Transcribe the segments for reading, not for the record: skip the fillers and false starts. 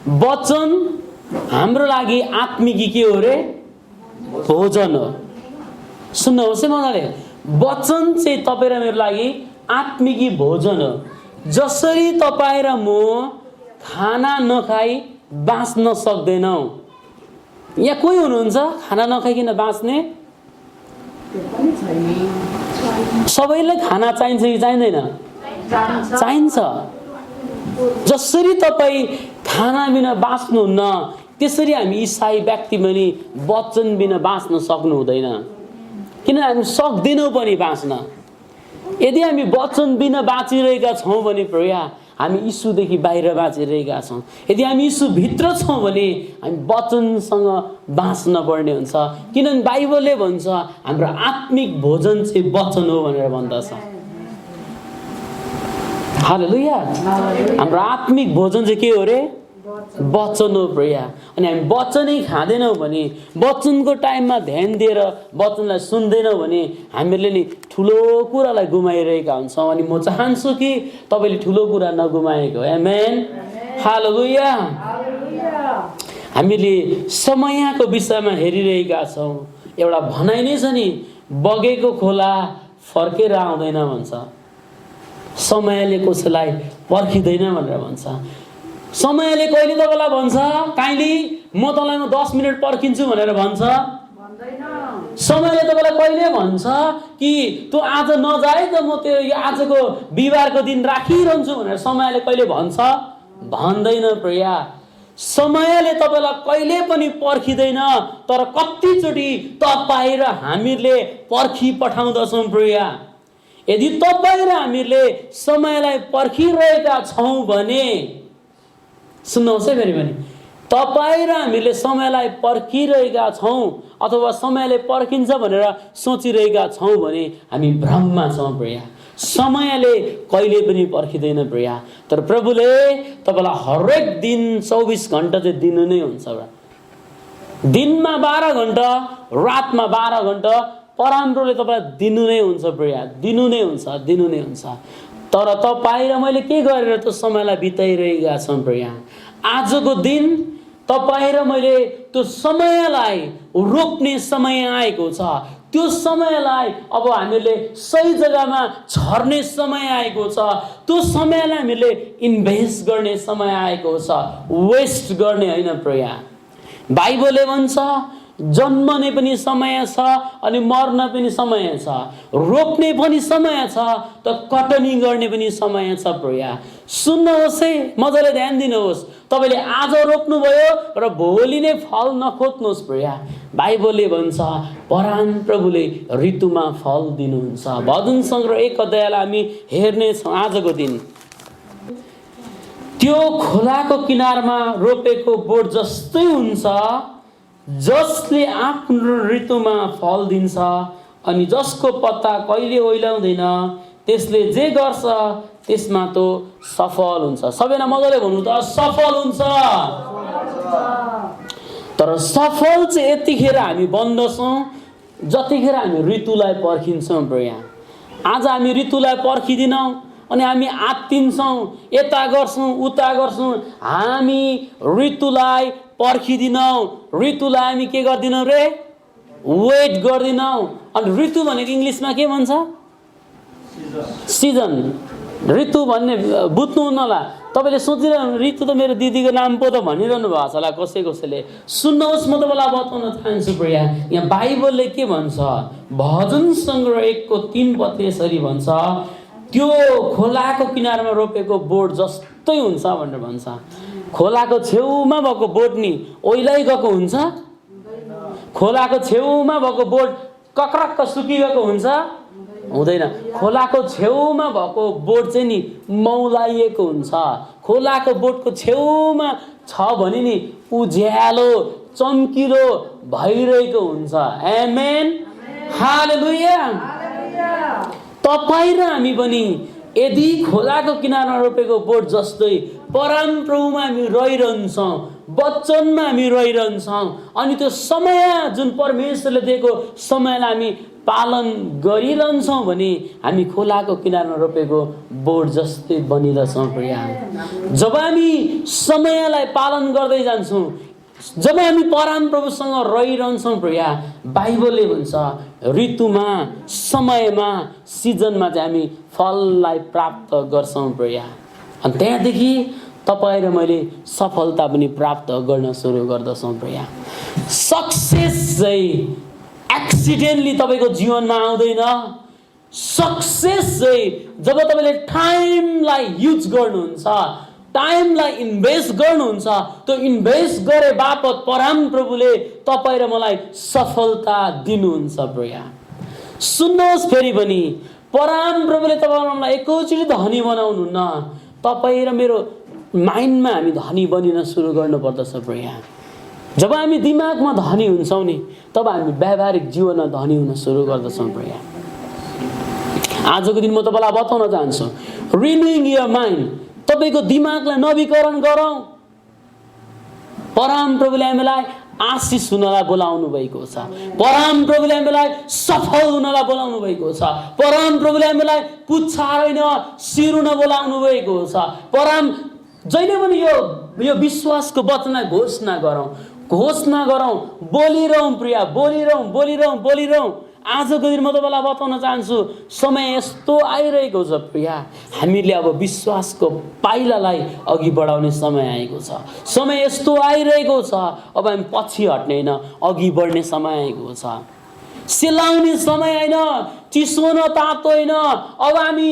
वचन हाम्रो लागि आत्मिकी के हो रे? भोजन हो। सुन्नुहोस् है मजाले, वचन चाहिँ तपाईँ र मेरो लागि आत्मिकी भोजन हो। जसरी तपाईँ र म खाना नखाई बाँच्न सक्दैनौँ। यहाँ कोही हुनुहुन्छ खाना नखाइकन बाँच्ने? सबैलाई खाना चाहिन्छ कि चाहिँदैन? चाहिन्छ। जसरी तपाईँ खाना बिना बाँच्नुहुन्न, त्यसरी हामी इसाई व्यक्ति पनि वचन बिना बाँच्न सक्नु हुँदैन। किन हामी सक्दैनौँ पनि बाँच्न। यदि हामी वचन बिना बाँचिरहेका छौँ भने प्रिय, हामी यीशुदेखि बाहिर बाँचिरहेका छौँ। यदि हामी यीशु भित्र छौँ भने हामी वचनसँग बाँच्न पर्ने हुन्छ। किनभने बाइबलले भन्छ हाम्रो आत्मिक भोजन चाहिँ वचन हो भनेर भन्दछ। हालेलुया। हाम्रो आत्मिक भोजन चाहिँ के हो रे? वचन हो प्रिय। अनि हामी वचनै खाँदैनौँ भने, वचनको टाइममा ध्यान दिएर वचनलाई सुन्दैनौँ भने हामीले नि ठुलो कुरालाई गुमाइरहेका हुन्छौँ। अनि म चाहन्छु कि तपाईँले ठुलो कुरा नगुमाएको। आमेन, हालेलुया। हामीले समयको विषयमा हेरिरहेका छौँ। एउटा भनाइ नै छ नि, बगेको खोला फर्केर आउँदैन भन्छ। समयले कसैलाई पर्खिँदैन भनेर भन्छ। समयले कहिले तपाईँलाई भन्छ काइली म तँलाई 10 मिनट पर्खिन्छु भनेर भन्छ? समयले तपाईँलाई कहिले भन्छ कि तँ आज नजाए त म त्यो आजको बिहिबारको दिन राखिरहन्छु भनेर समयले कहिले भन्छ? भन्दैन प्रिय। समयले तपाईँलाई कहिले पनि पर्खिँदैन। तर कतिचोटि तपाईँ र हामीले पर्खी पठाउँदछौँ प्रिय। यदि तपाईँ र हामीले समयलाई पर्खिरहेका छौँ भने, सुन्नुहोस् है फेरि पनि, तपाईँ र हामीले समयलाई पर्खिरहेका छौँ अथवा समयले पर्खिन्छ भनेर सोचिरहेका छौँ भने हामी भ्रममा छौँ प्रिय। समयले कहिले पनि पर्खिँदैन प्रिय। तर प्रभुले तपाईँलाई हरेक दिन 24 घण्टा चाहिँ दिनु नै हुन्छ। दिनमा 12 घण्टा, रातमा 12 घण्टा परमप्रभुले तपाईँलाई दिनु नै हुन्छ प्रिय। दिनु नै हुन्छ, दिनु नै हुन्छ। तर तपाईँ र मैले के गरेर त्यो समयलाई बिताइरहेका छौँ प्रिय? आजको दिन तपाईँ र मैले त्यो समयलाई रोक्ने समय आएको छ। त्यो समयलाई अब हामीले सही जग्गामा छर्ने समय आएको छ। त्यो समयलाई हामीले इन्भेस्ट गर्ने समय आएको छ, वेस्ट गर्ने होइन प्रिय। बाइबलले भन्छ जन्मने पनि समय छ अनि मर्न पनि समय छ, रोप्ने पनि समय छ त कटनी गर्ने पनि समय छ प्रिय। सुन्नुहोस् है, मजाले ध्यान दिनुहोस्। तपाईँले आज रोप्नुभयो र भोलि नै फल नखोज्नुहोस् प्रिय। बाइबलले भन्छ परम प्रभुले ऋतुमा फल दिनुहुन्छ। भजन सङ्ग्रह 1 अध्यायलाई हामी हेर्नेछौँ आजको दिन। त्यो खोलाको किनारमा रोपेको बोट जस्तै हुन्छ जसले आफ्नो ऋतुमा फल दिन्छ अनि जसको पत्ता कहिले ओइलाउँदैन, त्यसले जे गर्छ त्यसमा तो सफल हुन्छ। सबैजना मजाले भन्नु त सफल हुन्छ। तर सफल चाहिँ यतिखेर हामी बन्दछौँ जतिखेर हामी ऋतुलाई पर्खिन्छौँ प्रिय। आज हामी ऋतुलाई पर्खिदिनौँ अनि हामी आत्तिन्छौँ, यता गर्छौँ उता गर्छौँ। हामी ऋतुलाई पर्खिदिनौँ, ऋतुलाई हामी के गर्दिनौँ रे? वेट गर्दिनौँ। अनि ऋतु भनेको इङ्ग्लिसमा के भन्छ? सिजन। ऋतु भन्ने बुझ्नुहुन्न होला। तपाईँले सोचिरहनु ऋतु त मेरो दिदीको नाम पो त भनिरहनु भएको छ होला कसैले। सुन्नुहोस्, म तपाईँलाई बताउन चाहन्छु प्रिय, यहाँ बाइबलले के भन्छ? भजन सङ्ग्रह 1:3 पद यसरी भन्छ, त्यो खोलाको किनारमा रोपेको बोट जस्तै हुन्छ भनेर भन्छ। खोलाको छेउमा भएको बोट नि ओइलाइ गएको हुन्छ? खोलाको छेउमा भएको बोट कक्रक्क सुकिगएको हुन्छ? हुँदैन। खोलाको छेउमा भएको बोट चाहिँ नि मौलाइएको हुन्छ। खोलाको बोटको छेउमा छ भने नि उज्यालो चम्किलो भइरहेको हुन्छ। आमेन, हालेलुया। तपाईँ र हामी पनि यदि खोलाको किनारमा रोपेको बोट जस्तै परमप्रभुमा हामी रहिरहन्छौँ, वचनमा हामी रहिरहन्छौँ अनि त्यो समय जुन परमेश्वरले दिएको समयलाई हामी पालन गरिरहन्छौँ भने हामी खोलाको किनारमा रोपेको बोट जस्तै बनिदछौँ प्रिया। जब हामी समयलाई पालन गर्दै जान्छौँ, जब हामी परमप्रभुसँग रहिरहन्छौँ प्रिया, बाइबलले भन्छ ऋतुमा, समयमा, सिजनमा चाहिँ हामी फललाई प्राप्त गर्छौँ प्रिया। अनि त्यहाँदेखि तपाईँ र मैले सफलता पनि प्राप्त गर्न सुरु गर्दछौँ प्रिया। सक्सेस चाहिँ एक्सिडेन्टली तपाईँको जीवनमा आउँदैन। सक्सेस चाहिँ जब तपाईँले टाइमलाई युज गर्नुहुन्छ, टाइमलाई इन्भेस्ट गर्नुहुन्छ, त्यो इन्भेस्ट गरे बापत परमप्रभुले तपाईँ र मलाई सफलता दिनुहुन्छ प्रिया। सुन्नुहोस् फेरि पनि, परमप्रभुले तपाईँ र मलाई एकैचोटि धनी बनाउनुहुन्न, तपाईँ र मेरो माइन्डमा हामी धनी बनिन सुरु गर्नुपर्दछ प्रिया। जब हामी दिमागमा धनी हुन्छौँ नि, तब हामी व्यावहारिक जीवनमा धनी हुन सुरु गर्दछौँ प्रिया। आजको दिन म तपाईँलाई बताउन चाहन्छु, रिन्युइङ योर माइन्ड, तपाईँको दिमागलाई नवीकरण गरौँ। परमप्रभुले हामीलाई आशिष हुनलाई बोलाउनु भएको छ। परमप्रभुले हामीलाई सफल हुनलाई बोलाउनु भएको छ। परमप्रभुले हामीलाई पुच्छार होइन शिर हुन बोलाउनु भएको छ। जहिले पनि यो विश्वासको वचनलाई घोषणा गरौँ, घोषणा गरौँ, बोलिरहौँ प्रिया, बोलिरहौँ। आजको दिन म तपाईँलाई बताउन चाहन्छु, समय यस्तो आइरहेको छ प्रिया, हामीले अब विश्वासको पाइलालाई अघि बढाउने समय आएको छ। समय यस्तो आइरहेको छ, अब हामी पछि हट्ने होइन, अघि बढ्ने समय आएको छ। सेलाउने समय होइन, चिसो न तातो होइन, अब हामी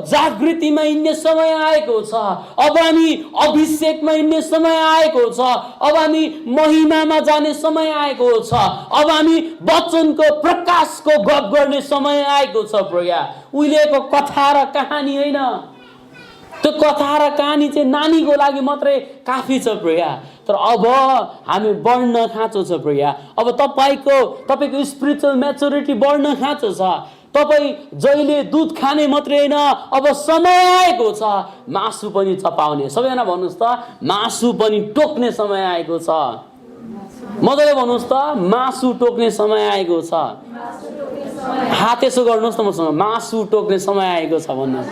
जागृतिमा हिँड्ने समय आएको छ। अब हामी अभिषेकमा हिँड्ने समय आएको छ। अब हामी महिमामा जाने समय आएको छ। अब हामी वचनको प्रकाशको गफ गर्ने समय आएको छ प्रिया। उहिलेको कथा र कहानी होइन, त्यो कथा र कहानी चाहिँ नानीको लागि मात्रै काफी छ प्रिया। तर अब हामी बढ्न खाँचो छ प्रिया। अब तपाईँको स्पिरिचुअल म्याचुरिटी बढ्न खाँचो छ। तपाईँ जहिले दुध खाने मात्रै होइन, अब समय आएको छ मासु पनि चपाउने। सबैजना भन्नुहोस् त, मासु पनि टोक्ने समय आएको छ। मजाले भन्नुहोस् त, मासु टोक्ने समय आएको छ। हात यसो गर्नुहोस् त मसँग, मासु टोक्ने समय आएको छ भन्नुहोस्।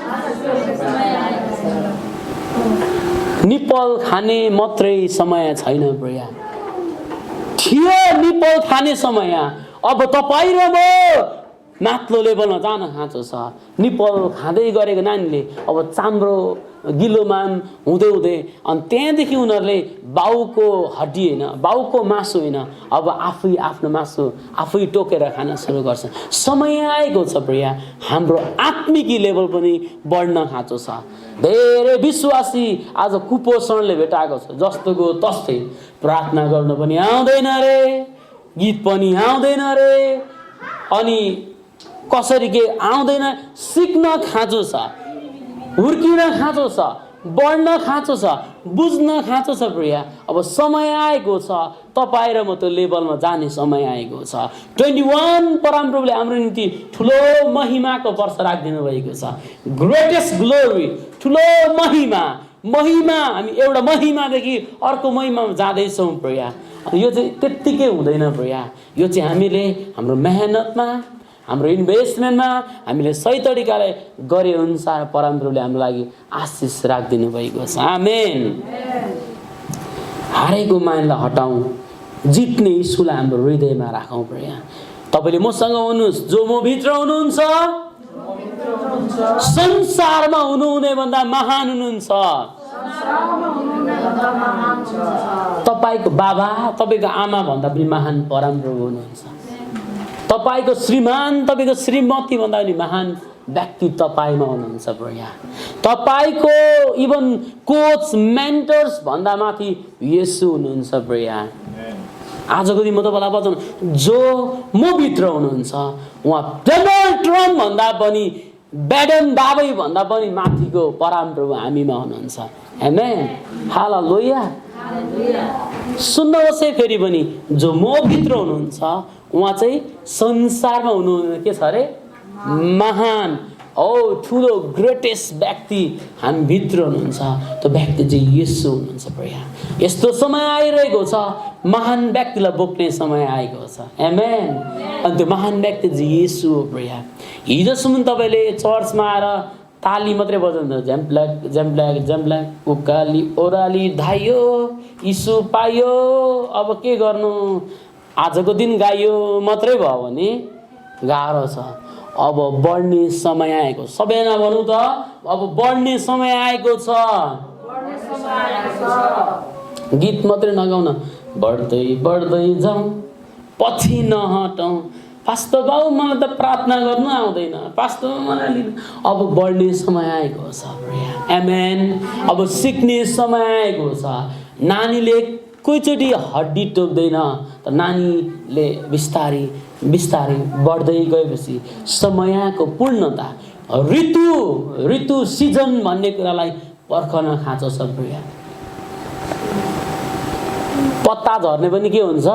निपल खाने मात्रै समय छैन प्रिया, थियो निपल खाने समय। अब तपाईँ र म माथिल्लो लेभलमा जान खाँचो छ। निपल खाँदै गरेको नानीले अब चाम्रो गिलोमान हुँदै अनि त्यहाँदेखि उनीहरूले बाउको हड्डी होइन, बाउको मासु होइन, अब आफै आफ्नो मासु आफै टोकेर खान सुरु गर्छ। समय आएको छ प्रिया, हाम्रो आत्मिकी लेभल पनि बढ्न खाँचो छ। धेरै विश्वासी आज कुपोषणले भेटाएको छ, जस्तोको तस्तै। प्रार्थना गर्नु पनि आउँदैन रे, गीत पनि आउँदैन रे, अनि कसरी के आउँदैन। सिक्न खाँचो छ, हुर्किन खाँचो छ, बढ्न खाँचो छ, बुझ्न खाँचो छ प्रिया। अब समय आएको छ, तपाईँ र म त्यो लेभलमा जाने समय आएको छ। 21 परमप्रभुले हाम्रो निम्ति ठुलो महिमाको वर्ष राखिदिनु भएको छ। ग्रेटेस्ट ग्लोरी, ठुलो महिमा। हामी एउटा महिमादेखि अर्को महिमामा जाँदैछौँ प्रिया। यो चाहिँ त्यत्तिकै हुँदैन प्रिया। यो चाहिँ हामीले हाम्रो मेहनतमा, हाम्रो इन्भेस्टमेन्टमा हामीले सही तरिकाले गरे अनुसार परमप्रभुले हाम्रो लागि आशिष राखिदिनु भएको छ। आमेन। हारेको माइन्डलाई हटाउँ, जित्ने यीशुलाई हाम्रो हृदयमा राखौँ प्रिया। तपाईँले मसँग हुनुहोस्, जो म भित्र हुनुहुन्छ संसारमा हुनुहुने भन्दा महान हुनुहुन्छ। तपाईँको बाबा, तपाईँको आमा भन्दा पनि महान परमप्रभु हुनुहुन्छ। तपाईँको श्रीमान, तपाईँको श्रीमती भन्दा पनि महान व्यक्ति तपाईँमा हुनुहुन्छ प्रिया। तपाईँको इभन कोच, मेन्टर्स भन्दा माथि येशू हुनुहुन्छ प्रिया। आजको दिन म तपाईँलाई बताउनु, जो म भित्र हुनुहुन्छ उहाँ डोनाल्ड ट्रम्प भन्दा पनि, बाइडेन बाबै भन्दा पनि माथिको परमप्रभु हामीमा हुनुहुन्छ। आमेन, हालेलुया। सुन्नुहोस् है फेरि पनि, जो म भित्र हुनुहुन्छ उहाँ चाहिँ संसारमा हुनुहुने के छ अरे, महान ठुलो ग्रेटेस्ट व्यक्ति हामी भित्र हुनुहुन्छ, त्यो व्यक्ति चाहिँ येशू हुनुहुन्छ प्रिय। यस्तो समय आइरहेको छ, महान व्यक्तिलाई बोक्ने समय आएको छ। आमेन। अनि त्यो महान व्यक्ति चाहिँ येशू हो प्रिय। हिजोसम्म तपाईँले चर्चमा आएर ताली मात्रै बजाउँदा झ्याम्प्ल्याक झ्याम्प्ल्याक झ्याम्प्ल्याक उकाली ओह्राली धाइयो यीशु पाइयो, अब के गर्नु, आजको दिन गाइयो मात्रै भयो भने गाह्रो छ। अब बढ्ने समय आएको, सबैजना भनौँ त, अब बढ्ने समय आएको छ। गीत मात्रै नगाउन, बढ्दै बढ्दै जाउँ पछि नहटौँ। पास्टर बाबु मलाई त प्रार्थना गर्नु आउँदैन, पास्टर मलाई लिनु। अब बढ्ने समय आएको छ प्रिय। आमेन। अब सिक्ने समय आएको छ। नानीले एकैचोटि हड्डी टोक्दैन, त नानीले बिस्तारै बिस्तारै बढ्दै गएपछि समयको पूर्णता, ऋतु सिजन भन्ने कुरालाई पर्खन खाँचो छ प्रिय। पत्ता झर्ने पनि के हुन्छ,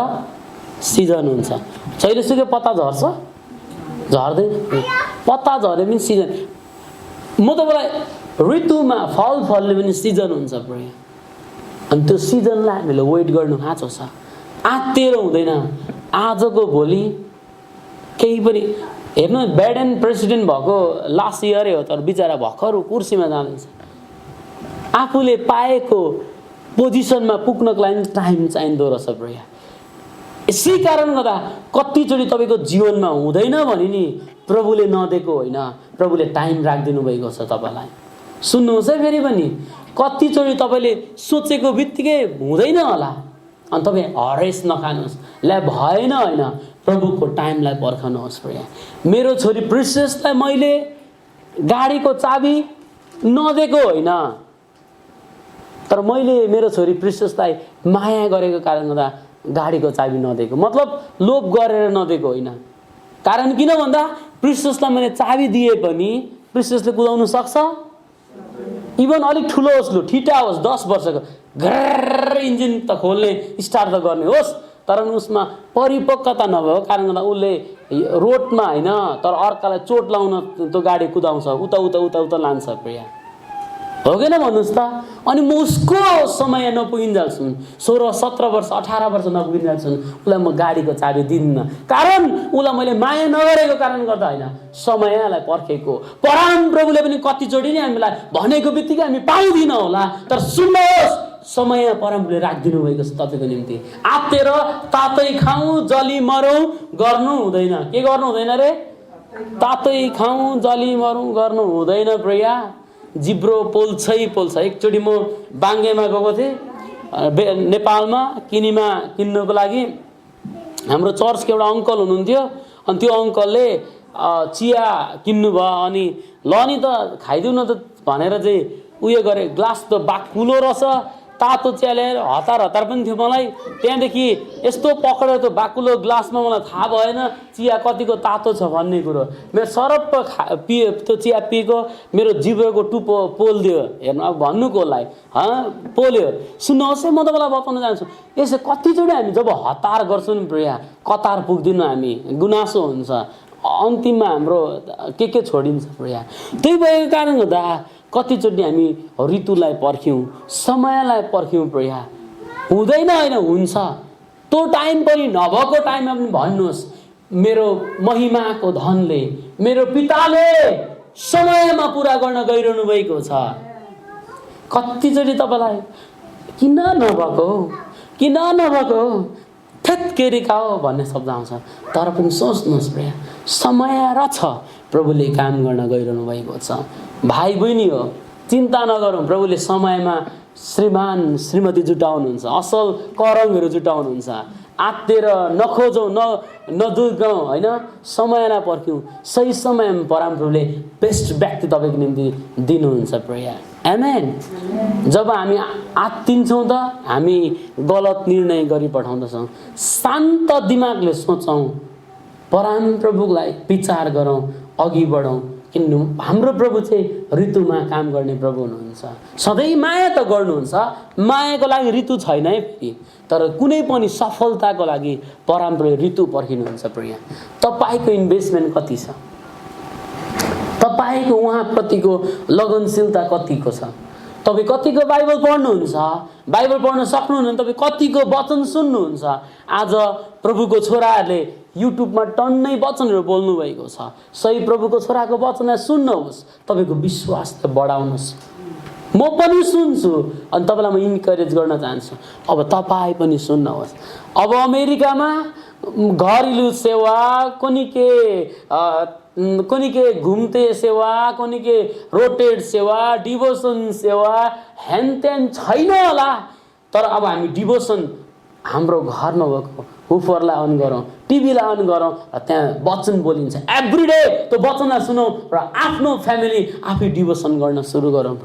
सिजन हुन्छ। जहिलेसुकै पत्ता झर्छ, झर्दैन। पत्ता झर्ने पनि सिजन। म तपाईँलाई ऋतुमा फल फल्ने पनि सिजन हुन्छ प्रिय। अनि त्यो सिजनलाई हामीले वेट गर्नु खाँचो छ। आत्तिएर हुँदैन। आजको भोलि केही पनि हेर्नु, बाइडेन प्रेसिडेन्ट भएको लास्ट इयरै हो, तर बिचरा भर्खर कुर्सीमा जाँदैछ। आफूले पाएको पोजिसनमा पुग्नको लागि टाइम चाहिँदो रहेछ प्रिय। यसै कारण गर्दा कतिचोटि तपाईँको जीवनमा हुँदैन भने नि प्रभुले नदिएको होइन, प्रभुले टाइम राखिदिनु भएको छ तपाईँलाई। सुन्नुहोस् है, फेरि पनि कतिचोटि तपाईँले सोचेको बित्तिकै हुँदैन होला, अनि तपाईँ हरेस नखानुहोस्, ल्या भएन होइन, प्रभुको टाइमलाई पर्खनुहोस् प्रिय। मेरो छोरी प्रिन्सेसलाई मैले गाडीको चाबी नदिएको होइन, तर मैले मेरो छोरी प्रिन्सेसलाई माया गरेको कारण गर्दा गाडीको चाबी नदिएको, मतलब लोभ गरेर नदिएको होइन। कारण किन भन्दा प्रिन्सेसलाई मैले चाबी दिए पनि प्रिन्सेसले कुदाउन सक्छ। इभन अलिक ठुलो होस्, लु ठिटा होस्, 10 वर्षको, घर इन्जिन त खोल्ने स्टार्ट त गर्ने होस्, तर उसमा परिपक्वता नभएको कारण गर्दा उसले रोडमा होइन, तर अर्कालाई चोट लाउन त्यो गाडी कुदाउँछ, उता उता उता उता लान्छ प्रिय। हो कि न भन्नुहोस् त। अनि म उसको समय नपुगिन्जाल्छु, 16, 17 वर्ष 18 वर्ष नपुगिन्जाल्छु, उसलाई म गाडीको चाबी दिन्न। कारण उसलाई मैले माया नगरेको कारण गर्दा होइन, समयलाई पर्खेको। परमप्रभुले पनि कतिचोटि नै हामीलाई भनेको बित्तिकै हामी पाउँदिन होला, तर सुन्नुहोस्, समय परमप्रभुले राखिदिनु भएको छ तपाईँको निम्ति। आत्तेर तातै खाउँ जली मरौँ गर्नु हुँदैन। के गर्नु हुँदैन रे? तातै खाउँ जली मरौँ गर्नु हुँदैन प्रिय। जिब्रो पोल्छै पोल्छ। एकचोटि म बाङ्गेमा गएको थिएँ नेपालमा किनिमा किन्नुको लागि। हाम्रो चर्चको एउटा अङ्कल हुनुहुन्थ्यो, अनि त्यो अङ्कलले चिया किन्नुभयो। अनि ल नि त खाइदिउँ न त भनेर चाहिँ उयो गरे, ग्लास त बाक्कुलो रहेछ, तातो चिया ल्याएर हतार हतार पनि थियो मलाई। त्यहाँदेखि यस्तो पक्रेर त्यो बाक्कुलो ग्लासमा मलाई थाहा भएन चिया कतिको तातो छ भन्ने कुरो। मेरो सरप्प त्यो चिया पिएको मेरो जिब्रोको टुप्पो पोलिदियो। हेर्नु, अब भन्नुको लागि पोल्यो। सुन्नुहोस् है, म तपाईँलाई बताउन चाहन्छु, यसो कतिचोटि हामी जब हतार गर्छौँ नि प्रिया, कतार पुग्दिनँ हामी, गुनासो हुन्छ, अन्तिममा हाम्रो के छोडिन्छ प्रिया। त्यही भएको कारण गर्दा कतिचोटि हामी ऋतुलाई पर्ख्यौँ, समयलाई पर्ख्यौँ प्रिया। हुँदैन होइन, हुन्छ। त्यो टाइम पनि नभएको टाइममा पनि भन्नुहोस्, मेरो महिमाको धनले, मेरो पिताले समयमा पुरा गर्न गइरहनु भएको छ। कतिचोटि तपाईँलाई किन नभएको, किन नभएको, थेत्केरिका हो भन्ने शब्द आउँछ, तर पनि सोच्नुहोस् प्रिया, समय रहेछ, प्रभुले काम गर्न गइरहनु भएको छ। भाइ बहिनी हो, चिन्ता नगरौँ, प्रभुले समयमा श्रीमान श्रीमती जुटाउनुहुन्छ, असल करङहरू जुटाउनुहुन्छ। आत्तेर नखोजौँ, नदुर्गाउँ होइन, समयलाई पर्ख्यौँ। सही समयमा परमप्रभुले बेस्ट व्यक्ति तपाईँको निम्ति दिनुहुन्छ प्रिया। आमेन। जब हामी आत्तिन्छौँ त हामी गलत निर्णय गरी पठाउँदछौँ। शान्त दिमागले सोचौँ, परमप्रभुलाई विचार गरौँ, अघि बढौँ। किन हाम्रो प्रभु चाहिँ ऋतुमा काम गर्ने प्रभु हुनुहुन्छ। सधैँ माया त गर्नुहुन्छ, मायाको लागि ऋतु छैन है फेरि, तर कुनै पनि सफलताको लागि परमप्रभुले ऋतु पर्खिनुहुन्छ प्रिया। तपाईँको इन्भेस्टमेन्ट कति छ? तपाईँ तपाईँको उहाँप्रतिको लगनशीलता कतिको छ? तपाईँ कतिको बाइबल पढ्नुहुन्छ? बाइबल पढ्न सक्नुहुन्न? तपाईँ कतिको वचन सुन्नुहुन्छ? आज प्रभुको छोराहरूले युट्युबमा टन्नै वचनहरू बोल्नुभएको छ। सही प्रभुको छोराको वचनलाई सुन्नुहोस्, तपाईँको विश्वास त बढाउनुहोस्। म पनि सुन्छु अनि तपाईँलाई म इन्करेज गर्न चाहन्छु, अब तपाईँ पनि सुन्नुहोस्। अब अमेरिकामा घरेलु सेवा, कोनी के घुम्ते सेवा, कोनी के रोटेट सेवा, डिभोसन सेवा हेनतेन छैन होला। तर अब हामी डिभोसन हाम्रो घरमा भएको हुफरलाई अन गरौँ, टिभीलाई अन गरौँ र त्यहाँ वचन बोलिन्छ। एभ्रिडे त्यो वचनलाई सुनौँ र आफ्नो फ्यामिली आफै डिभोसन गर्न सुरु गरौँ।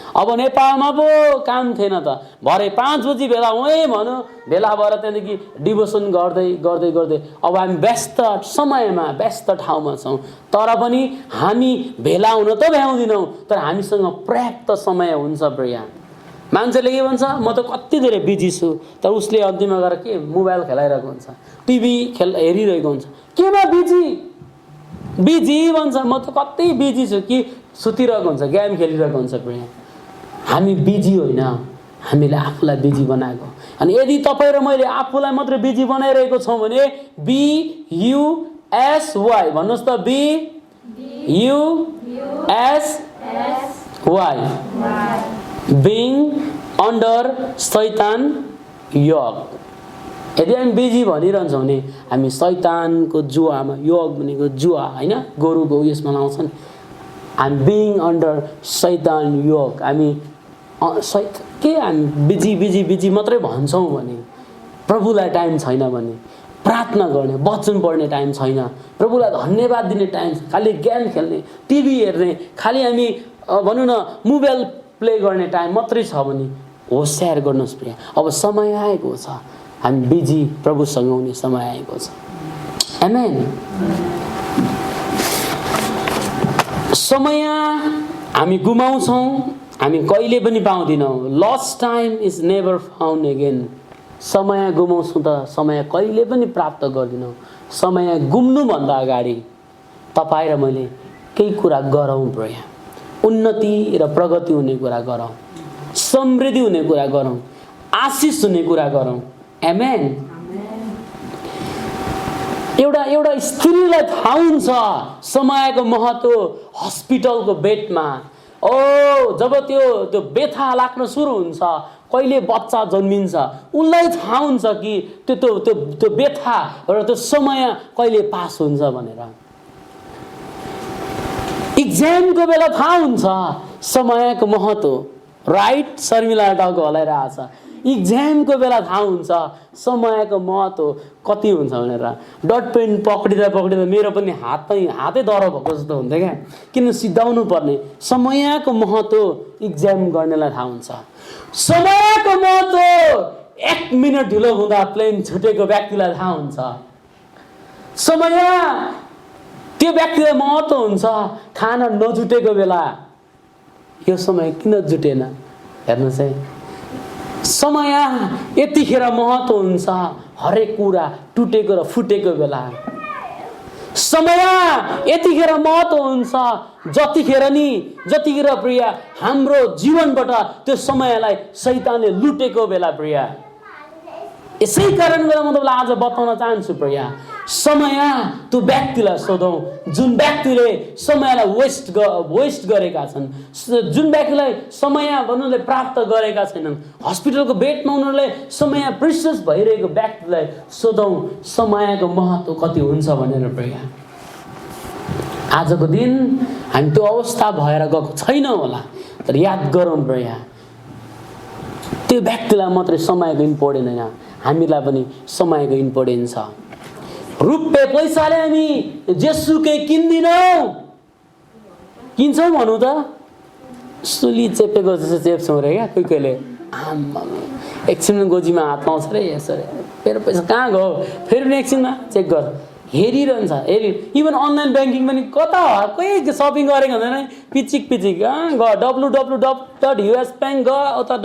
अब नेपालमा पो काम थिएन त, भरे 5 बजी भेला हुँ भन्यो, भेला भएर त्यहाँदेखि डिभोसन गर्दै गर्दै गर्दै अब हामी व्यस्त समयमा व्यस्त ठाउँमा छौँ। तर पनि हामी भेला हुन त भ्याउँदिनौँ, तर हामीसँग पर्याप्त समय हुन्छ। प्रिया मान्छेले के भन्छ, म त कति धेरै बिजी छु, तर उसले अन्तिममा गएर के मोबाइल खेलाइरहेको हुन्छ, टिभी हेरिरहेको हुन्छ। केमा बिजी भन्छ, म त कति बिजी छु कि सुतिरहेको हुन्छ, गेम खेलिरहेको हुन्छ। प्रिया हामी बिजी होइन, हामीले आफूलाई बिजी बनाएको। अनि यदि तपाईँ र मैले आफूलाई मात्रै बिजी बनाइरहेको छौँ भने BUSY भन्नुहोस् त, BUSY बिङ अन्डर शैतान योग। यदि हामी बिजी भनिरहन्छौँ भने हामी शैतानको जुवामा, योग भनेको जुवा होइन, गोरुको उयसमा लाउँछ नि, हामी बिङ अन्डर शैतान योग। हामी हामी बिजी मात्रै भन्छौँ भने, प्रभुलाई टाइम छैन भने, प्रार्थना गर्ने वचन पढ्ने टाइम छैन, प्रभुलाई धन्यवाद दिने टाइम, खालि गेम खेल्ने, टिभी हेर्ने, खालि हामी भनौँ न मोबाइल प्ले गर्ने टाइम मात्रै छ भने होसियार गर्नुहोस्। प्रिय अब समय आएको छ, हामी बिजी प्रभुसँग हुने समय आएको छ। आमेन। समय हामी गुमाउँछौँ, हामी कहिले पनि पाउँदैनौँ। Lost time is never found again. समय गुमाउँछौँ त समय कहिले पनि प्राप्त गर्दैनौँ। समय गुम्नुभन्दा अगाडि तपाईँ र मैले केही कुरा गरौँ। प्रिय उन्नति र प्रगति हुने कुरा गरौँ, समृद्धि हुने कुरा गरौँ, आशिष हुने कुरा गरौँ। आमेन। एउटा स्त्रीलाई थाहा हुन्छ समयको महत्त्व। हस्पिटलको बेडमा जब त्यो व्यथा लाग्न सुरु हुन्छ, कहिले बच्चा जन्मिन्छ, उसलाई थाहा हुन्छ कि त्यो व्यथा र त्यो समय कहिले पास हुन्छ भनेर। इक्जामको बेला थाहा हुन्छ समयको महत्त्व। राइट, शर्मिला टाउको हलाइरहेको छ। इक्जामको बेला थाहा हुन्छ समयको महत्त्व कति हुन्छ भनेर। डट पेन पक्रिँदा मेरो पनि हातै दह्रो भएको जस्तो हुन्थ्यो क्या, किन सिद्धाउनु पर्ने। समयको महत्त्व इक्जाम गर्नेलाई थाहा हुन्छ। समयको महत्त्व 1 मिनट ढिलो हुँदा प्लेन छुटेको व्यक्तिलाई थाहा हुन्छ। समय त्यो व्यक्तिलाई महत्त्व हुन्छ। खाना नजुटेको बेला यो समय किन जुटेन हेर्नुहोस् है। समय यतिखेर महत्त्व हुन्छ, हरेक कुरा टुटेको र फुटेको बेला। समय यतिखेर महत्त्व हुन्छ जतिखेर प्रिय हाम्रो जीवनबाट त्यो समयलाई शैतानले लुटेको बेला। प्रिय यसै कारणले म तपाईँलाई आज बताउन चाहन्छु प्रिय, समय त्यो व्यक्तिलाई सोधौँ जुन व्यक्तिले समयलाई वेस्ट गरेका छन्, जुन व्यक्तिलाई समय भन्नुले प्राप्त गरेका छैनन्। हस्पिटलको बेडमा उनीहरूले समय प्रिसियस भइरहेको व्यक्तिलाई सोधौँ समयको महत्त्व कति हुन्छ भनेर। प्रिय आजको दिन हामी त्यो अवस्था भएर गएको छैनौँ होला, तर याद गरौँ प्रिय, त्यो व्यक्तिलाई मात्रै समयको इम्पोर्टेन्ट होइन, हामीलाई पनि समयको इम्पोर्टेन्स छ। रुपियाँ पैसाले हामी जेसुकै किन्दिनौँ, किन्छौँ भनौँ त सुली चेपेको जस्तो चेप्छौँ रे क्या कोही कोहीले। आम्मा एकछिनमा गोजीमा हात पाउँछ रे, यसो मेरो पैसा कहाँ गयो, फेरि पनि एकछिनमा चेक गर, हेरिरहन्छ। इभन अनलाइन ब्याङ्किङ पनि कता कोही सपिङ गरेको हुँदैन, पिचिक www.us बैंक ग, उता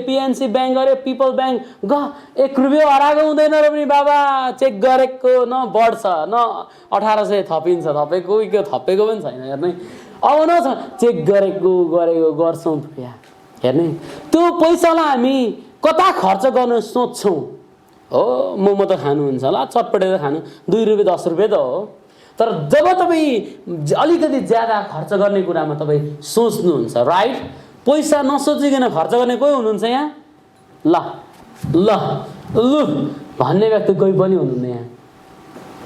PNC ब्याङ्क गऱ्यो, पिपल ब्याङ्क ग, 1 रुपियाँ हराएको हुँदैन र पनि बाबा चेक गरेको न बढ्छ न 1800 थपिन्छ, थपेको पनि छैन हेर्नु। अब न चेक गरेको गर्छौँ प्रिया। हेर्ने त्यो पैसालाई हामी कता खर्च गर्न सोच्छौँ। हो मोमो त खानुहुन्छ होला, चटपटेर खानु, 2 रुपियाँ 10 रुपियाँ त हो। तर जब तपाईँ अलिकति ज्यादा खर्च गर्ने कुरामा तपाईँ सोच्नुहुन्छ, राइट, पैसा नसोचिकन खर्च गर्ने कोही हुनुहुन्छ यहाँ? ल ल लु भन्ने व्यक्ति कोही पनि हुनुहुन्न यहाँ।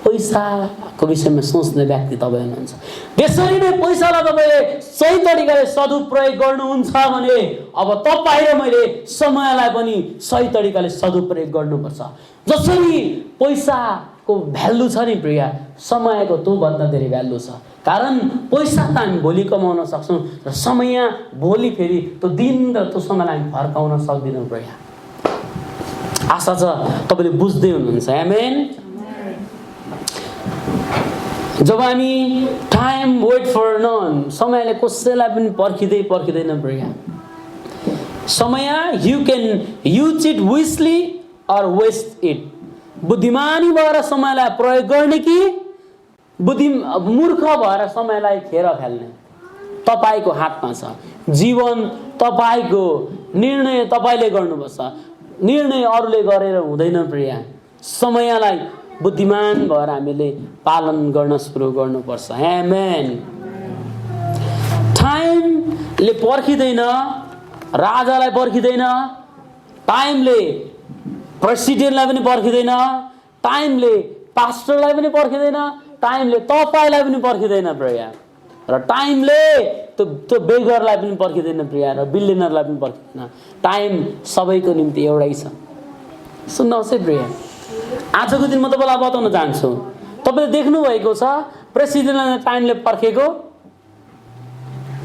पैसाको विषयमा सोच्ने व्यक्ति तपाईँ हुनुहुन्छ। त्यसरी नै पैसालाई तपाईँले सही तरिकाले सदुपयोग गर्नुहुन्छ भने अब तपाईँ र मैले समयलाई पनि सही तरिकाले सदुपयोग गर्नुपर्छ। जसरी पैसाको भ्यालु छ नि प्रिया, समयको त्योभन्दा धेरै भ्यालु छ। कारण पैसा त हामी भोलि कमाउन सक्छौँ र समय भोलि फेरि त्यो दिन र त्यो समयलाई हामी फर्काउन सक्दैनौँ प्रिया। आशा छ तपाईँले बुझ्दै हुनुहुन्छ। आमेन। जब हामी टाइम वेट फर नन, समयले कसैलाई पनि पर्खिँदैन प्रिया। समय you can use it wisely or waste it. बुद्धिमानी भएर समयलाई प्रयोग गर्ने कि मूर्ख भएर समयलाई खेर फाल्ने, तपाईँको हातमा छ। जीवन तपाईँको, निर्णय तपाईँले गर्नुपर्छ। निर्णय अरूले गरेर हुँदैन प्रिया। समयलाई बुद्धिमान भएर हामीले पालन गर्न सुरु गर्नुपर्छ। आमेन। टाइमले पर्खिँदैन, राजालाई पर्खिँदैन, टाइमले प्रेसिडेन्टलाई पनि पर्खिँदैन, टाइमले पास्टरलाई पनि पर्खिँदैन, टाइमले तपाईँलाई पनि पर्खिँदैन प्रिया। र टाइमले त्यो बेगरलाई पनि पर्खिँदैन प्रिया, र बिलियनरलाई पनि पर्खिँदैन। टाइम सबैको निम्ति एउटै छ। सुन्नुहोस् है प्रिया, आजको दिन म तपाईँलाई बताउन चाहन्छु, तपाईँले देख्नुभएको छ प्रेसिडेन्टलाई टाइमले पर्खेको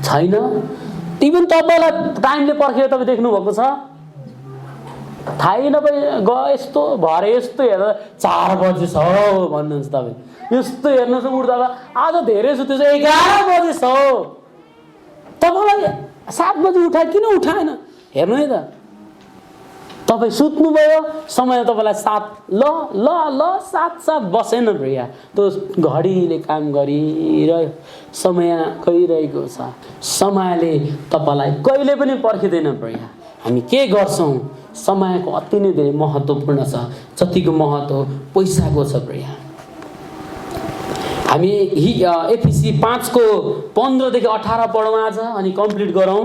छैन। इभन तपाईँलाई टाइमले पर्खेको तपाईँ देख्नुभएको छ? थाहै नपाइ यस्तो भरे यस्तो हेर्दा 4 बजे छ भन्नुहुन्छ तपाईँ। यस्तो हेर्नुहोस् उठ्दा आज धेरै सुतेछ 11 बजे छ। तपाईँलाई 7 बजे उठाए किन उठाएन? हेर्नु है त, तपाईँ सुत्नुभयो, समय तपाईँलाई 7 ल 7 बसेन प्रिया। त्यो घडीले काम गरिरह्यो, समय गइरहेको छ। समयले तपाईँलाई कहिले पनि पर्खिँदैन प्रिया। हामी के गर्छौँ? समयको अति नै धेरै महत्त्वपूर्ण छ, जतिको महत्त्व पैसाको छ प्रिया। हामी एफिसी 5को 15 देखि 18 पढौँ आज अनि कम्प्लिट गरौँ।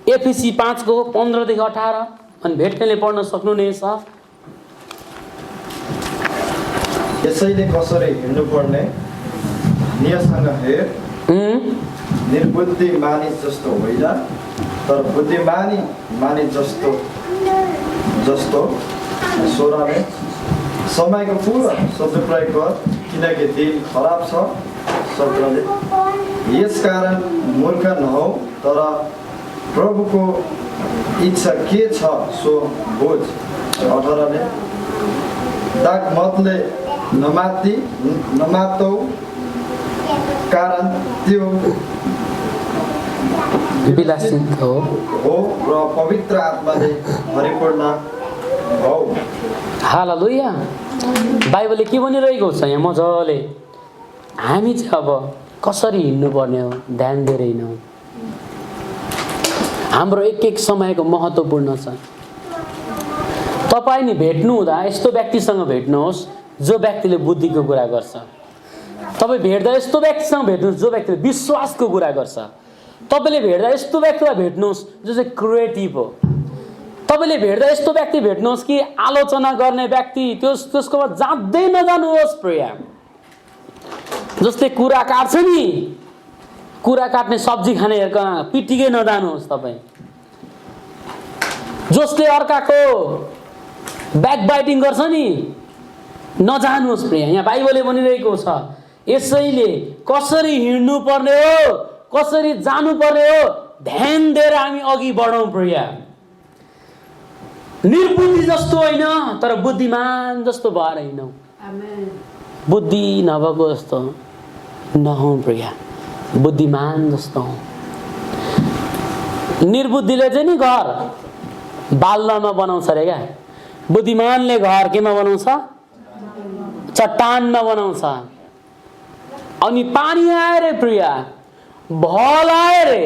एफिसी 5को 15 देखि 18 अनि भेट्नेले पढ्न सक्नुहुनेछ। यसैले कसरी हिँड्नुपर्ने नियमसँग हेर। निर्बुद्धि मानिस जस्तो होइन, तर बुद्धिमानी मानिस जस्तो 16 समयको पूरा सदुपयोग गर, किनकि दिन खराब छ। 17 यसकारण मूर्ख नहौ, तर प्रभुको इच्छा के छ सो बुझ। 18 दाग मतले नमातौ, कारण त्यो विलासित हो र पवित्र आत्माले परिपूर्ण हो। हालेलुया। बाइबलले के भनिरहेको छ यहाँ मजाले? हामी चाहिँ अब कसरी हिँड्नुपर्ने हो ध्यान दिएर हिँडौँ। हाम्रो एक समयको महत्त्वपूर्ण छ। तपाईँ नि भेट्नु हुँदा यस्तो व्यक्तिसँग भेट्नुहोस् जो व्यक्तिले बुद्धिको कुरा गर्छ। तपाईँ भेट्दा यस्तो व्यक्तिसँग भेट्नुहोस् जो व्यक्तिले विश्वासको कुरा गर्छ। तपाईँले भेट्दा यस्तो व्यक्तिलाई भेट्नुहोस् जो चाहिँ क्रिएटिभ हो। तपाईँले भेट्दा यस्तो व्यक्ति भेट्नुहोस् कि आलोचना गर्ने व्यक्ति, त्यसकोमा जाँदै नजानुहोस् प्रिया। जसले कुरा काट्छ नि, कुरा काट्ने सब्जी खानेहरूका पिटिकै नजानुहोस् तपाईँ। जसले अर्काको ब्याकबाइटिङ गर्छ नि, नजानुहोस् प्रिया। यहाँ बाइबलले भनिरहेको छ यसैले कसरी हिँड्नु पर्ने हो, कसरी जानु पर्ने हो ध्यान दिएर हामी अघि बढौँ प्रिया। निर्बुद्धि जस्तो होइन, तर बुद्धिमान जस्तो भएर हिँडौँ। बुद्धि नभएको जस्तो नहौँ प्रिया, बुद्धिमान जस्तो हौँ। निर्बुद्धिले चाहिँ नि घर बालुवामा बनाउँछ अरे क्या, बुद्धिमानले घर केमा बनाउँछ? चट्टानमा बनाउँछ। अनि पानी आएर प्रिया भलायो रे,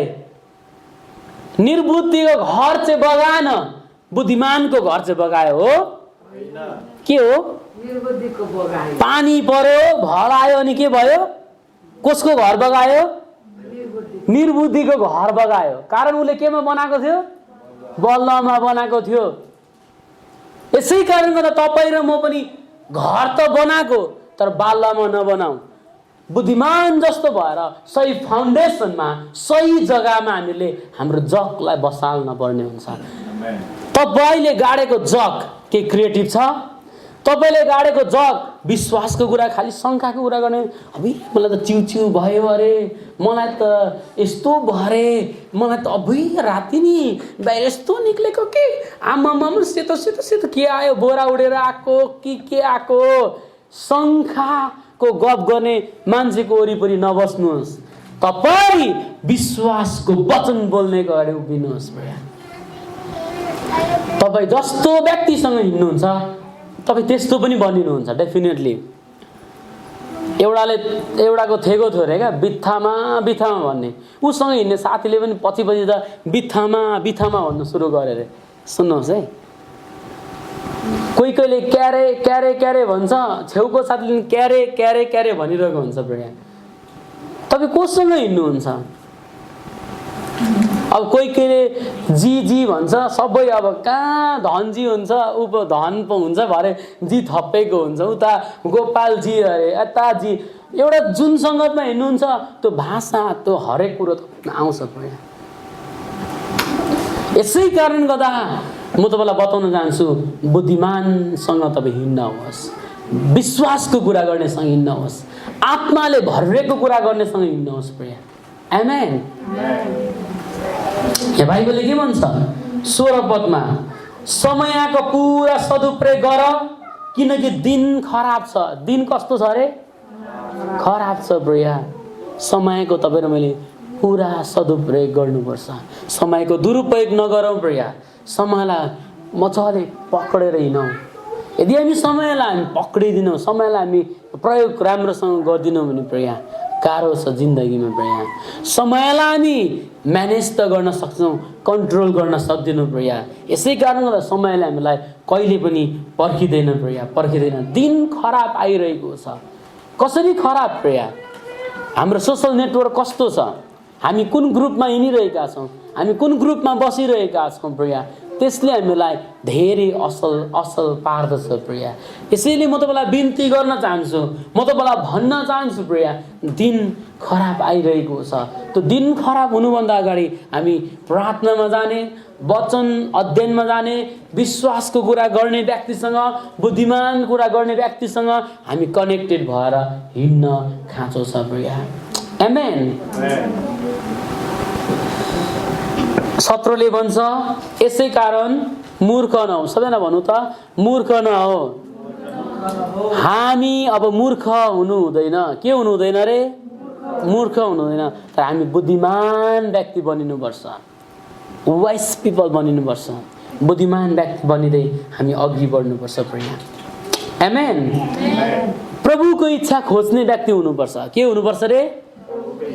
निर्बुद्धिको घर चाहिँ बगाएन, बुद्धिमानको घर चाहिँ बगायो हो। के हो? निर्बुद्धिको बगायो। पानी पर्यो, भलायो अनि के भयो? कसको घर बगायो? निर्बुद्धिको घर बगायो। कारण उसले केमा बनाएको थियो? बल्लमा बनाएको थियो। यसै कारण गर्दा तपाईँ र म पनि घर त बनाएको, तर बाल्लामा नबनाऊ। बुद्धिमान जस्तो भएर सही फाउन्डेसनमा, सही जग्गामा हामीले हाम्रो जगलाई बसाल्न पर्ने हुन्छ। तपाईँले गाडेको जग के क्रिएटिभ छ? तपाईँले गाडेको जग विश्वासको कुरा, खालि शङ्काको कुरा गर्ने, अबे मलाई त चिउ भयो अरे, मलाई त यस्तो भरे, मलाई त अबे राति नि बाहिर यस्तो निक्लेको के, आमामा सेतो सेतो सेतो के आयो, बोरा उडेर आएको कि के आएको। शङ्काको गफ गर्ने मान्छेको वरिपरि नबस्नुहोस्। तपाईँ विश्वासको वचन बोल्नेको अगाडि उभिनुहोस्। तपाईँ जस्तो व्यक्तिसँग हिँड्नुहुन्छ तपाईँ त्यस्तो पनि बनिनुहुन्छ डेफिनेटली। एउटाको थेगो थियो अरे क्या, बित्थामा बित्थामा भन्ने। उसँग हिँड्ने साथीले पनि पछि त बित्थामा बित्थामा भन्नु सुरु गरे अरे। सुन्नुहोस् है, कोही कोहीले क्यारे क्यारे क्यारे भन्छ, छेउको साथीले क्यारे क्यारे क्यारे भनिरहेको हुन्छ। प्रिया, तपाईँ कोसँग हिँड्नुहुन्छ? अब कोही कोहीले जी जी भन्छ, सबै अब कहाँ धनजी हुन्छ, उप धन पो हुन्छ भरे जी थपेको हुन्छ, उता गोपाल जी अरे यता जी। एउटा जुन सङ्गतमा हिँड्नुहुन्छ त्यो भाषा, त्यो हरेक कुरो आउँछ। यसै कारण गर्दा म तपाईँलाई बताउन चाहन्छु, बुद्धिमानसँग तपाईँ हिँड्नुहोस्, विश्वासको कुरा गर्नेसँग हिँड्नुहोस्, आत्माले भरिएको कुरा गर्नेसँग हिँड्नुहोस्। प्रिय, आमेन। यहाँ बाइबलले के भन्छ? 16 पदमा, समयको पुरा सदुपयोग गर, किनकि दिन खराब छ। दिन कस्तो छ अरे? खराब छ। प्रिय, समयको तपाईँ र मैले पुरा सदुपयोग गर्नुपर्छ। समयको दुरुपयोग नगरौँ। प्रिय, समयलाई मजाले पक्रेर हिँडौँ। यदि हामी समयलाई हामी पक्रिदिनौँ, समयलाई हामी प्रयोग राम्रोसँग गर्दिनौँ भने प्रिय गाह्रो छ जिन्दगीमा। प्रिय, समयलाई हामी म्यानेज त गर्न सक्छौँ, कन्ट्रोल गर्न सक्दैनौँ। प्रिय, यसै कारण गर्दा समयले हामीलाई कहिले पनि पर्खिँदैन। प्रिय, पर्खिँदैन। दिन खराब आइरहेको छ। कसरी खराब? प्रिय, हाम्रो सोसल नेटवर्क कस्तो छ, हामी कुन ग्रुपमा हिँडिरहेका छौँ, हामी कुन ग्रुपमा बसिरहेका छौँ। प्रिय, त्यसले हामीलाई धेरै असल पार्दछ। प्रिय, यसैले म तपाईँलाई बिन्ती गर्न चाहन्छु, म तपाईँलाई भन्न चाहन्छु, प्रिय दिन खराब आइरहेको छ। त्यो दिन खराब हुनुभन्दा अगाडि हामी प्रार्थनामा जाने, वचन अध्ययनमा जाने, विश्वासको कुरा गर्ने व्यक्तिसँग, बुद्धिमान कुरा गर्ने व्यक्तिसँग हामी कनेक्टेड भएर हिँड्न खाँचो छ। प्रिय, आमेन। 17ले भन्छ, यसै कारण मूर्ख नहौ। सबैजना भन्नु त, मूर्ख नहौ। हामी अब मूर्ख हुनु हुँदैन। के हुनु हुँदैन रे? मूर्ख हुनु हुँदैन, तर हामी बुद्धिमान व्यक्ति बनिनुपर्छ। वाइस पिपल बनिनुपर्छ। बुद्धिमान व्यक्ति बनिँदै हामी अघि बढ्नुपर्छ। प्रिय, आमेन। प्रभुको इच्छा खोज्ने व्यक्ति हुनुपर्छ। के हुनुपर्छ रे?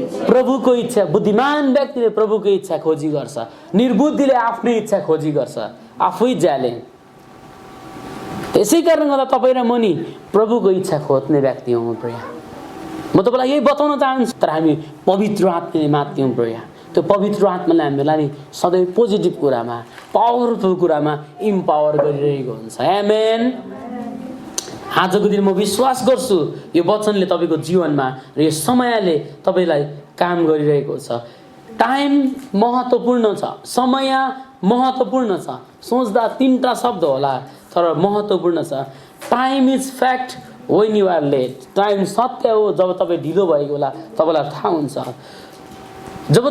प्रभुको इच्छा। बुद्धिमान व्यक्तिले प्रभुको इच्छा खोजी गर्छ, निर्बुद्धिले आफ्नै इच्छा खोजी गर्छ, आफै ज्याले। त्यसै कारण गर्दा तपाईँ र म नि प्रभुको इच्छा खोज्ने व्यक्ति हौँ। प्रिय, म तपाईँलाई यही बताउन चाहन्छु। तर हामी पवित्र आत्माले माथ्यौँ। प्रिय, त्यो पवित्र आत्माले हामीलाई नि सधैँ पोजिटिभ कुरामा, पावरफुल कुरामा इम्पावर गरिरहेको हुन्छ। आमेन। आजको दिन म विश्वास गर्छु यो वचनले तपाईँको जीवनमा र यो समयले तपाईँलाई काम गरिरहेको छ। टाइम महत्त्वपूर्ण छ, समय महत्त्वपूर्ण छ। सोच्दा 3टा शब्द होला, तर महत्त्वपूर्ण छ। Time is fact when you are late. Time सत्य हो जब तपाईँ ढिलो भएको होला, तपाईँलाई थाहा हुन्छ। जब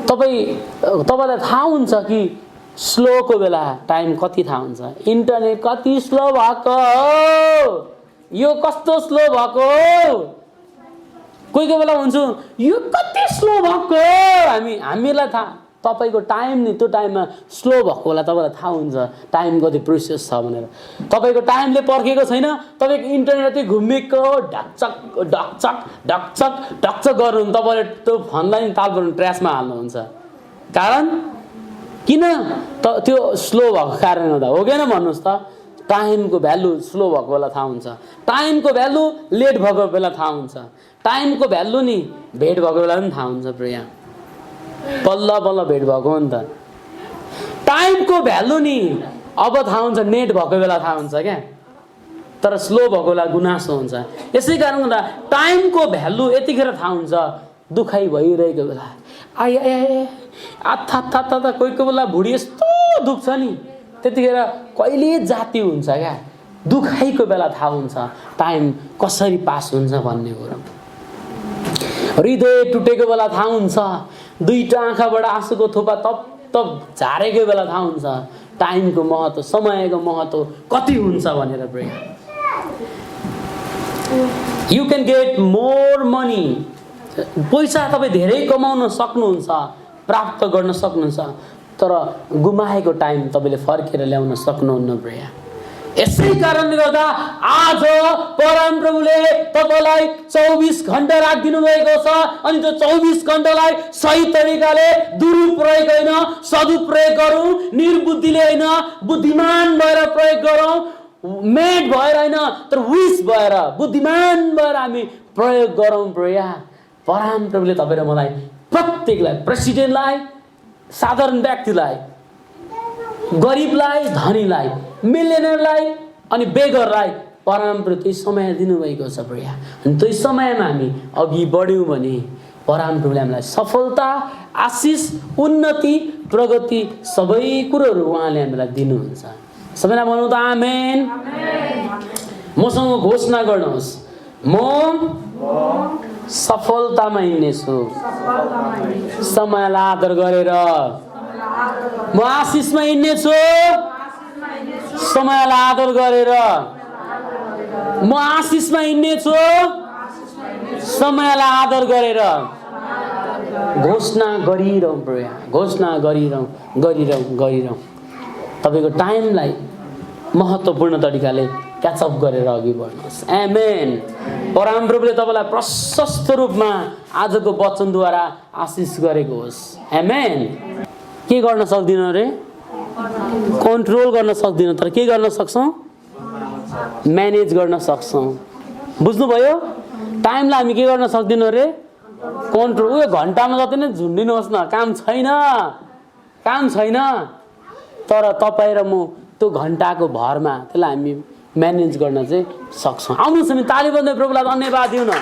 तपाईँलाई थाहा हुन्छ कि स्लोको बेला टाइम कति थाहा हुन्छ। इन्टरनेट कति स्लो भएको हो, यो कस्तो स्लो भएको हो। कोही कोही बेला हुन्छु यो कति स्लो भएको, हामीलाई थाहा, तपाईँको टाइम नि त्यो टाइममा स्लो भएको होला, तपाईँलाई थाहा हुन्छ टाइम कति प्रिसियस छ भनेर। तपाईँको टाइमले पर्खेको छैन, तपाईँको इन्टरनेट घुमेको ढकचक ढकचक ढकचक ढकचक गर्नुहुन्छ, तपाईँले त्यो फोनलाई तालबाट ट्र्यासमा हाल्नुहुन्छ। कारण किन? त्यो स्लो भएको कारणले गर्दा हो किन भन्नुहोस् त? टाइमको भ्यालु स्लो भएको बेला थाहा हुन्छ, टाइमको भ्यालु लेट भएको बेला थाहा हुन्छ, टाइमको भ्यालु नि भेट भएको बेला पनि थाहा हुन्छ। प्रिया बल्ल बल्ल भेट भएको हो नि त। टाइमको भ्यालु नि अब थाहा हुन्छ, नेट भएको बेला थाहा हुन्छ क्या, तर स्लो भएको बेला गुनासो हुन्छ। यसै कारण गर्दा टाइमको भ्यालु यतिखेर थाहा हुन्छ दुखाइ भइरहेको बेला। आथा कोही कोही बेला भुँडी यस्तो दुख्छ नि, त्यतिखेर कहिले जाति हुन्छ क्या, दुखाइको बेला थाहा हुन्छ टाइम कसरी पास हुन्छ भन्ने कुरो। हृदय टुटेको बेला थाहा हुन्छ, दुईटा आँखाबाट आँसुको थोपा तप तप झारेको बेला थाहा हुन्छ टाइमको महत्त्व, समयको महत्त्व कति हुन्छ भनेर। प्रिय, you can get more money, पैसा तपाईँ धेरै कमाउन सक्नुहुन्छ, प्राप्त गर्न सक्नुहुन्छ, तर गुमाएको टाइम तपाईँले फर्केर ल्याउन सक्नुहुन्न। प्रिय, यसै कारणले गर्दा आज परमप्रभुले तपाईँलाई 24 घण्टा राखिदिनु भएको छ, अनि त्यो 24 घण्टालाई सही तरिकाले दुरुपयोग होइन सदुपयोग गरौँ, निर्बुद्धिले होइन बुद्धिमान भएर प्रयोग गरौँ, मेड भएर होइन तर विस भएर बुद्धिमान भएर हामी प्रयोग गरौँ। प्रिय, परमप्रभुले तपाईँ र मलाई प्रत्येकलाई, प्रेसिडेन्टलाई, साधारण व्यक्तिलाई, गरिबलाई, धनीलाई, मिलियनरलाई अनि बेगरलाई परमप्रभुले त्यही समय दिनुभएको छ। प्रिय, अनि त्यही समयमा हामी अघि बढ्यौँ भने परमप्रभुले हामीलाई सफलता, आशिष, उन्नति, प्रगति सबै कुरोहरू उहाँले हामीलाई दिनुहुन्छ। सबैलाई भनौँ त आमेन। मसँग घोषणा गर्नुहोस्, म सफलतामा हिँड्नेछु, समयलाई आदर गरेर। म आशिषमा हिँड्नेछु, समयलाई आदर गरेर। म आशिषमा हिँड्नेछु, समयलाई आदर गरेर। घोषणा गरिरहँ प्रिय, घोषणा गरिरहँ। तपाईँको टाइमलाई महत्त्वपूर्ण तरिकाले क्याचअप गरेर अघि बढ्नुहोस्। आमेन। परमप्रभुले तपाईँलाई प्रशस्त रूपमा आजको वचनद्वारा आशिष गरेको होस्। आमेन। के गर्न सक्दिनँ रे? कन्ट्रोल गर्न सक्दिनँ, तर के गर्न सक्छौँ? म्यानेज गर्न सक्छौँ। बुझ्नुभयो? टाइमलाई हामी के गर्न सक्दिनँ रे? कन्ट्रोल। उयो घन्टामा जति नै झुन्डिनुहोस् न, काम छैन, तर तपाईँ र म त्यो घन्टाको भरमा त्यसलाई हामी म्यानेज गर्न चाहिँ सक्छौँ। आउनुहोस् हामी ताली बजाउँदै प्रभुलाई धन्यवाद दिउँ न।